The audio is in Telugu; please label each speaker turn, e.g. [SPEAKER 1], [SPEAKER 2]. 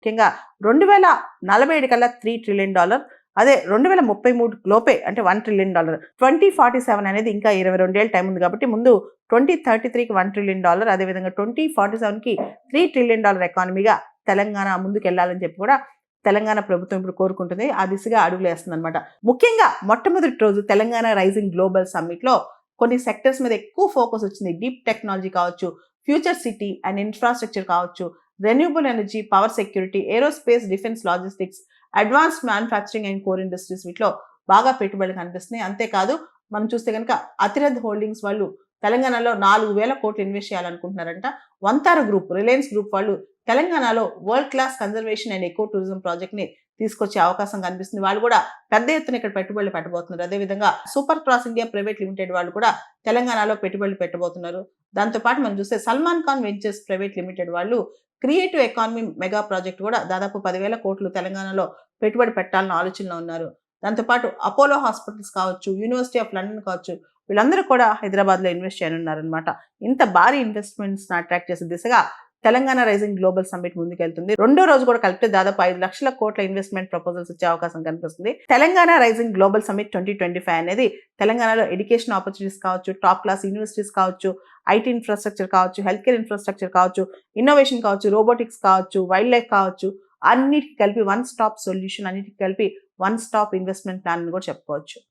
[SPEAKER 1] ముఖ్యంగా 2047 కల్లా $3 ట్రిలియన్, అదే 2033 లోపే అంటే $1 ట్రిలియన్. 2047 అనేది ఇంకా 22 ఏళ్ళ టైం ఉంది కాబట్టి ముందు 2033కి $1 ట్రిలియన్, అదేవిధంగా 2047కి $3 ట్రిలియన్ ఎకానమీగా తెలంగాణ ముందుకు వెళ్ళాలని చెప్పి కూడా తెలంగాణ ప్రభుత్వం ఇప్పుడు కోరుకుంటుంది. ఆ దిశగా అడుగులు వేస్తుంది అనమాట. ముఖ్యంగా మొట్టమొదటి రోజు తెలంగాణ రైజింగ్ గ్లోబల్ సమ్మిట్ లో కొన్ని సెక్టర్స్ మీద ఎక్కువ ఫోకస్ వచ్చింది. డీప్ టెక్నాలజీ కావచ్చు, ఫ్యూచర్ సిటీ అండ్ ఇన్ఫ్రాస్ట్రక్చర్ కావచ్చు, renewable energy, power security, aerospace, defence, logistics, advanced manufacturing and core industries వీటిలో బాగా పెట్టుబడులు కనిపిస్తున్నాయి. అంతేకాదు మనం చూస్తే కనుక అతిరథ్ హోల్డింగ్స్ వాళ్ళు తెలంగాణలో 4,000 కోట్లు invest చేయాలనుకుంటున్నారంట. Vantara group, Reliance group వాళ్ళు తెలంగాణలో world class conservation and eco tourism project ని తీసుకొచ్చే అవకాశం కనిపిస్తుంది. వాళ్ళు కూడా పెద్ద ఎత్తున ఇక్కడ పెట్టుబడులు పెట్టబోతున్నారు. అదేవిధంగా super cross India private limited వాళ్ళు కూడా తెలంగాణలో పెట్టుబడులు పెట్టబోతున్నారు. దాంతోపాటు మనం చూస్తే Salman Khan ventures private limited వాళ్ళు క్రియేటివ్ ఎకానమీ మెగా ప్రాజెక్ట్ కూడా దాదాపు 10,000 కోట్లు తెలంగాణలో పెట్టుబడి పెట్టాలన్న ఆలోచనలో ఉన్నారు. దాంతోపాటు అపోలో హాస్పిటల్స్ కావచ్చు, యూనివర్సిటీ ఆఫ్ లండన్ కావచ్చు, వీళ్ళందరూ కూడా హైదరాబాద్లో ఇన్వెస్ట్ చేయనున్నారనమాట. ఇంత భారీ ఇన్వెస్ట్మెంట్స్ అట్రాక్ట్ చేసే దిశగా తెలంగాణ రైజింగ్ గ్లోబల్ సమ్మిట్ ముందుకెళ్తుంది. రెండో రోజు కూడా కలిపితే దాదాపు 5 లక్షల కోట్ల ఇన్వెస్ట్మెంట్ ప్రపోజల్స్ వచ్చే అవకాశం కనిపిస్తుంది. తెలంగాణ రైజింగ్ గ్లోబల్ సమ్మిట్ 2025 అనేది తెలంగాణలో ఎడ్యుకేషన్ ఆపర్చునిటీస్ కావచ్చు, టాప్ క్లాస్ యూనివర్సిటీస్ కావచ్చు, ఐటీ ఇన్ఫ్రాస్ట్రక్చర్ కావచ్చు, హెల్త్ కేర్ ఇన్ఫ్రాస్ట్రక్చర్ కావచ్చు, ఇన్నోవేషన్ కావచ్చు, రోబోటిక్స్ కావచ్చు, వైల్డ్ లైఫ్ కావచ్చు, అన్నిటికి కలిపి వన్ స్టాప్ సొల్యూషన్, అన్నిటికి కలిపి వన్ స్టాప్ ఇన్వెస్ట్మెంట్ ప్లాన్ అని కూడా చెప్పుకోవచ్చు.